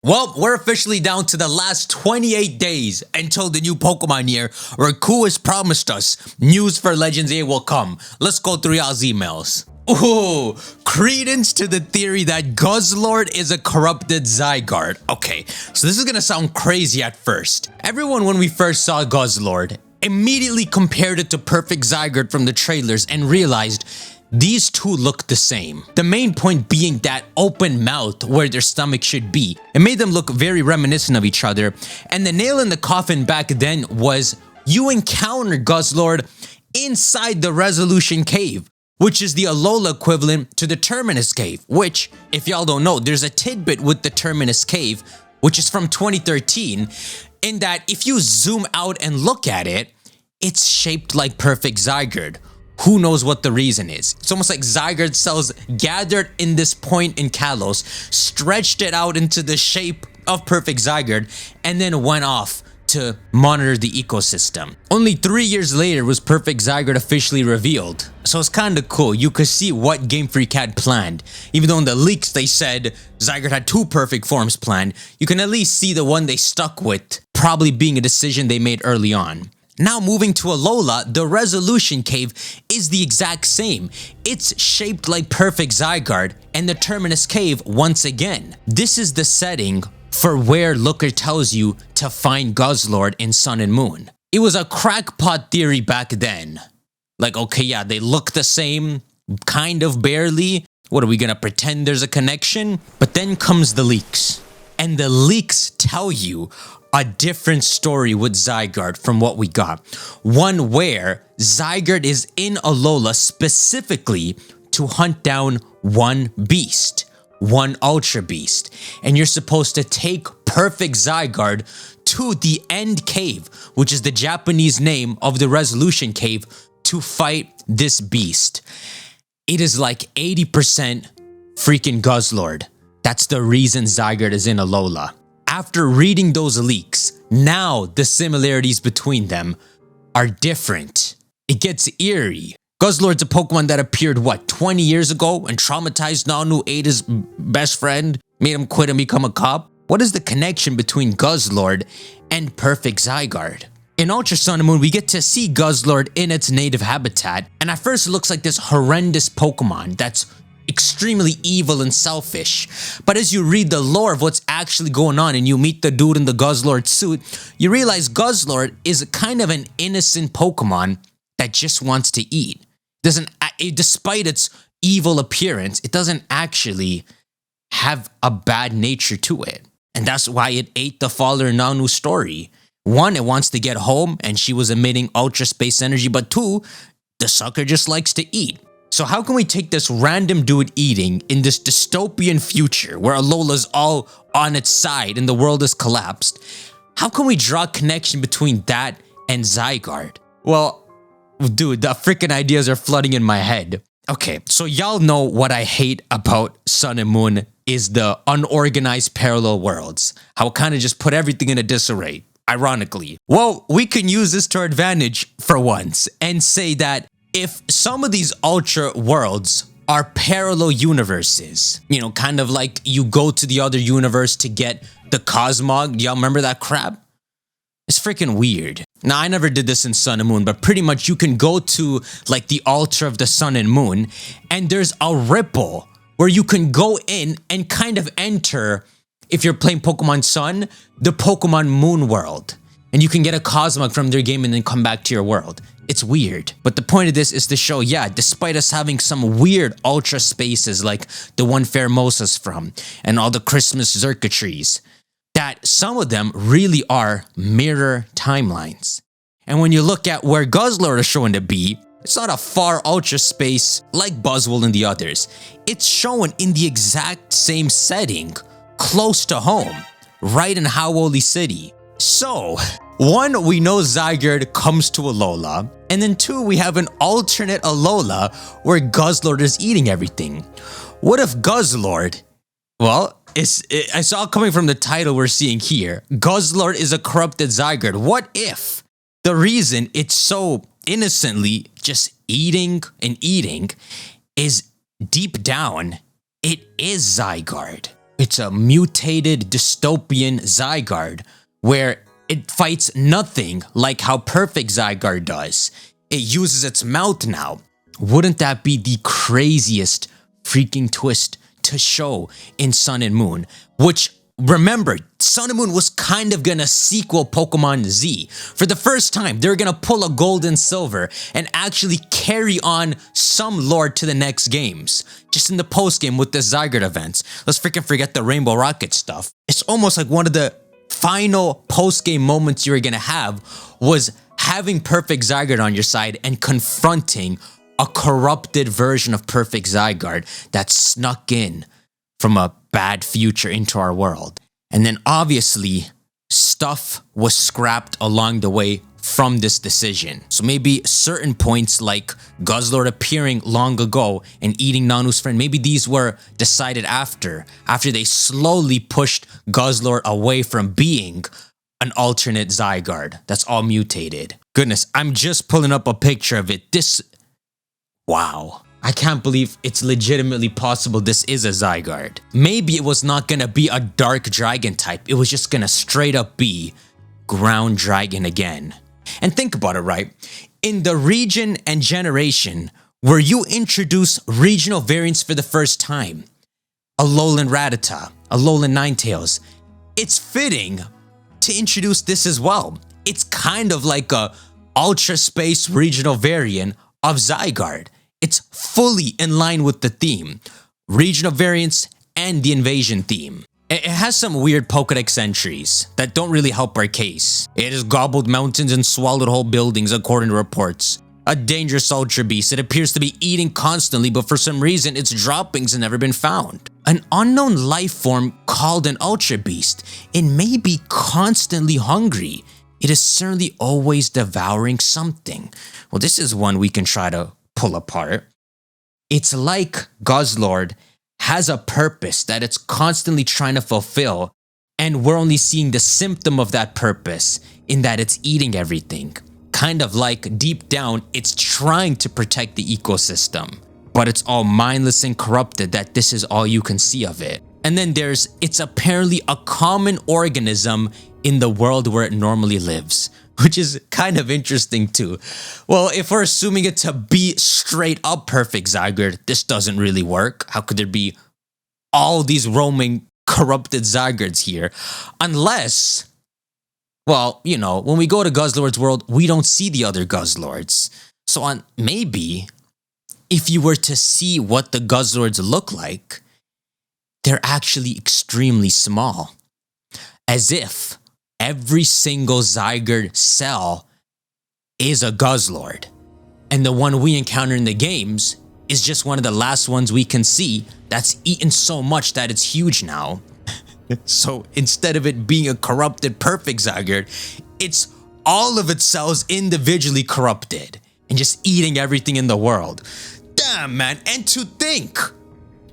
Well, we're officially down to the last 28 days until the new Pokemon year, where Ku has promised us news for Legends A will come. Let's go through y'all's emails. Ooh, credence to the theory that Guzzlord is a corrupted Zygarde. Okay, so this is gonna sound crazy at first. Everyone, when we first saw Guzzlord, immediately compared it to Perfect Zygarde from the trailers and realized these two look the same. The main point being that open mouth where their stomach should be. It made them look very reminiscent of each other. And the nail in the coffin back then was you encounter Guzzlord inside the Resolution Cave, which is the Alola equivalent to the Terminus Cave, which, if y'all don't know, there's a tidbit with the Terminus Cave, which is from 2013, in that if you zoom out and look at it, it's shaped like Perfect Zygarde. Who knows what the reason is? It's almost like Zygarde cells gathered in this point in Kalos, stretched it out into the shape of Perfect Zygarde, and then went off to monitor the ecosystem. Only 3 years later was Perfect Zygarde officially revealed. So it's kinda cool. You could see what Game Freak had planned. Even though in the leaks they said Zygarde had 2 perfect forms planned, you can at least see the one they stuck with probably being a decision they made early on. Now moving to Alola, the Resolution Cave is the exact same. It's shaped like Perfect Zygarde and the Terminus Cave once again. This is the setting for where Looker tells you to find Guzzlord in Sun and Moon. It was a crackpot theory back then. Like, okay, yeah, they look the same, kind of barely. What, are we gonna pretend there's a connection? But then comes the leaks. And the leaks tell you a different story with Zygarde from what we got. One where Zygarde is in Alola specifically to hunt down one beast, one Ultra Beast. And you're supposed to take Perfect Zygarde to the End Cave, which is the Japanese name of the Resolution Cave, to fight this beast. It is like 80% freaking Guzzlord. That's the reason Zygarde is in Alola. After reading those leaks, now the similarities between them are different. It gets eerie. Guzzlord's a Pokemon that appeared, what, 20 years ago and traumatized Nanu, ate his best friend, made him quit and become a cop? What is the connection between Guzzlord and Perfect Zygarde? In Ultra Sun and Moon, we get to see Guzzlord in its native habitat, and at first it looks like this horrendous Pokemon that's extremely evil and selfish. But as you read the lore of what's actually going on and you meet the dude in the Guzzlord suit, you realize Guzzlord is kind of an innocent Pokemon that just wants to eat. Despite its evil appearance, it doesn't actually have a bad nature to it. And that's why it ate the father Nanu story. 1, it wants to get home and she was emitting ultra space energy, but 2, the sucker just likes to eat. So how can we take this random dude eating in this dystopian future where Alola's all on its side and the world has collapsed? How can we draw a connection between that and Zygarde? Well, dude, the freaking ideas are flooding in my head. Okay, so y'all know what I hate about Sun and Moon is the unorganized parallel worlds. How it kind of just put everything in a disarray, ironically. Well, we can use this to our advantage for once and say that if some of these ultra worlds are parallel universes, you know, kind of like you go to the other universe to get the Cosmog, y'all remember that crap? It's freaking weird. Now, I never did this in Sun and Moon, but pretty much you can go to like the altar of the Sun and Moon, and there's a ripple where you can go in and kind of enter, if you're playing Pokemon Sun, the Pokemon Moon world. And you can get a Cosmog from their game and then come back to your world. It's weird. But the point of this is to show, yeah, despite us having some weird ultra spaces like the one Pheromosa's from and all the Christmas circuitries, that some of them really are mirror timelines. And when you look at where Guzzlord is shown to be, it's not a far ultra space like Buzzwole and the others. It's shown in the exact same setting, close to home, right in Howoli City. So, 1, we know Zygarde comes to Alola, and then 2, we have an alternate Alola where Guzzlord is eating everything. What if Guzzlord, well, I saw coming from the title we're seeing here, Guzzlord is a corrupted Zygarde. What if the reason it's so innocently just eating and eating is deep down, it is Zygarde? It's a mutated dystopian Zygarde where it fights nothing like how perfect Zygarde does. It uses its mouth now. Wouldn't that be the craziest freaking twist to show in Sun and Moon? Which, remember, Sun and Moon was kind of gonna sequel Pokemon Z. For the first time, they're gonna pull a gold and silver and actually carry on some lore to the next games. Just in the post-game with the Zygarde events. Let's freaking forget the Rainbow Rocket stuff. It's almost like one of the final post-game moments you were gonna have was having perfect Zygarde on your side and confronting a corrupted version of perfect Zygarde that snuck in from a bad future into our world. And then obviously, stuff was scrapped along the way from this decision. So maybe certain points like Guzzlord appearing long ago and eating Nanu's friend, maybe these were decided after they slowly pushed Guzzlord away from being an alternate Zygarde that's all mutated. Goodness, I'm just pulling up a picture of it. Wow. I can't believe it's legitimately possible this is a Zygarde. Maybe it was not gonna be a dark dragon type. It was just gonna straight up be ground dragon again. And think about it, right? In the region and generation where you introduce regional variants for the first time, a Alolan Rattata, a Alolan Ninetales, it's fitting to introduce this as well. It's kind of like a Ultra Space regional variant of Zygarde. It's fully in line with the theme, regional variants and the invasion theme. It has some weird Pokedex entries that don't really help our case. It has gobbled mountains and swallowed whole buildings according to reports. A dangerous ultra beast. It appears to be eating constantly, but for some reason its droppings have never been found. An unknown life form called an ultra beast. It may be constantly hungry. It is certainly always devouring something. Well, this is one we can try to pull apart. It's like Guzzlord has a purpose that it's constantly trying to fulfill, and we're only seeing the symptom of that purpose in that it's eating everything. Kind of like deep down, it's trying to protect the ecosystem, but it's all mindless and corrupted that this is all you can see of it. And then it's apparently a common organism in the world where it normally lives, which is kind of interesting too. Well, if we're assuming it to be straight up perfect Zygarde, this doesn't really work. How could there be all these roaming corrupted Zygardes here? Unless, well, you know, when we go to Guzzlord's world, we don't see the other Guzzlords. So maybe if you were to see what the Guzzlords look like, they're actually extremely small. As if every single Zygarde cell is a Guzzlord. And the one we encounter in the games is just one of the last ones we can see that's eaten so much that it's huge now. So instead of it being a corrupted perfect Zygarde, it's all of its cells individually corrupted and just eating everything in the world. Damn, man. And to think,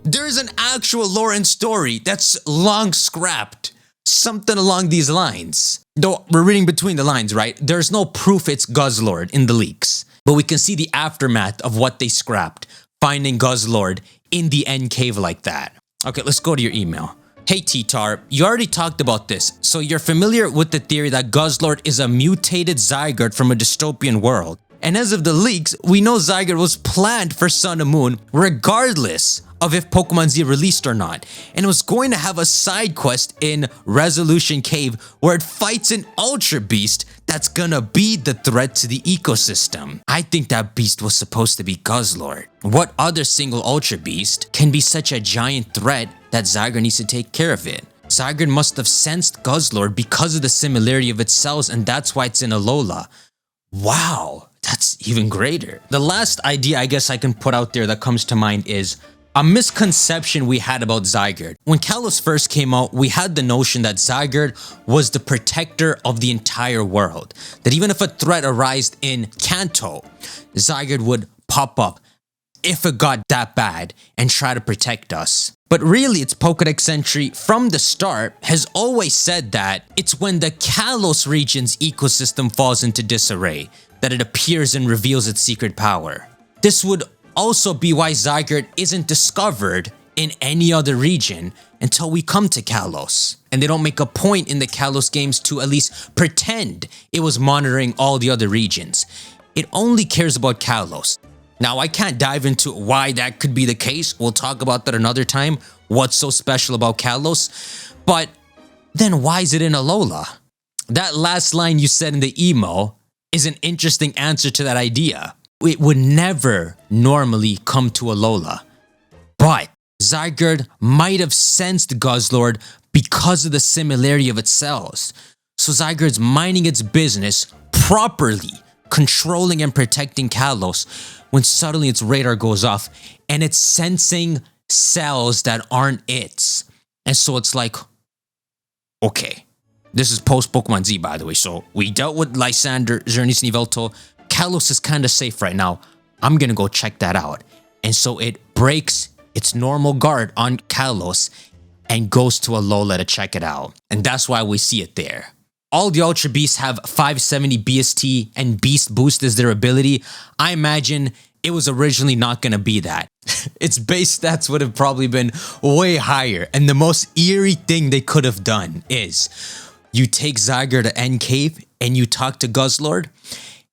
there's an actual lore and story that's long scrapped. Something along these lines. Though we're reading between the lines, right? There's no proof it's Guzzlord in the leaks. But we can see the aftermath of what they scrapped, finding Guzzlord in the end cave like that. Okay, let's go to your email. Hey T-Tar, you already talked about this, so you're familiar with the theory that Guzzlord is a mutated Zygarde from a dystopian world. And as of the leaks, we know Zygarde was planned for Sun and Moon regardless of if Pokemon Z released or not, and it was going to have a side quest in Resolution Cave where it fights an Ultra Beast that's gonna be the threat to the ecosystem. I think that beast was supposed to be Guzzlord. What other single Ultra Beast can be such a giant threat that Zygarde needs to take care of it? Zygarde must have sensed Guzzlord because of the similarity of its cells, and that's why it's in Alola. Wow, that's even greater. The last idea I guess I can put out there that comes to mind is a misconception we had about Zygarde. When Kalos first came out, we had the notion that Zygarde was the protector of the entire world. That even if a threat arose in Kanto, Zygarde would pop up if it got that bad and try to protect us. But really, its Pokedex entry from the start has always said that it's when the Kalos region's ecosystem falls into disarray that it appears and reveals its secret power. This would also be why Zygarde isn't discovered in any other region, until we come to Kalos. And they don't make a point in the Kalos games to at least pretend it was monitoring all the other regions. It only cares about Kalos. Now, I can't dive into why that could be the case. We'll talk about that another time. What's so special about Kalos? But then why is it in Alola? That last line you said in the email is an interesting answer to that idea. It would never normally come to Alola. But Zygarde might have sensed Guzzlord because of the similarity of its cells. So Zygarde's minding its business properly, controlling and protecting Kalos, when suddenly its radar goes off and it's sensing cells that aren't its. And so it's like, okay, this is post Pokemon Z, by the way. So we dealt with Lysander, Xerneas, and Yveltal. Kalos is kind of safe right now. I'm gonna go check that out. And so it breaks its normal guard on Kalos and goes to Alola to check it out. And that's why we see it there. All the Ultra Beasts have 570 BST and Beast Boost as their ability. I imagine it was originally not going to be that. Its base stats would have probably been way higher. And the most eerie thing they could have done is you take Zygarde to End Cave and you talk to Guzzlord,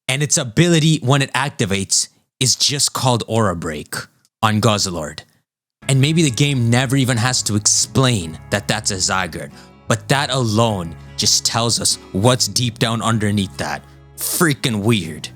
and its ability when it activates is just called Aura Break on Guzzlord. And maybe the game never even has to explain that that's a Zygarde. But that alone just tells us what's deep down underneath that. Freaking weird.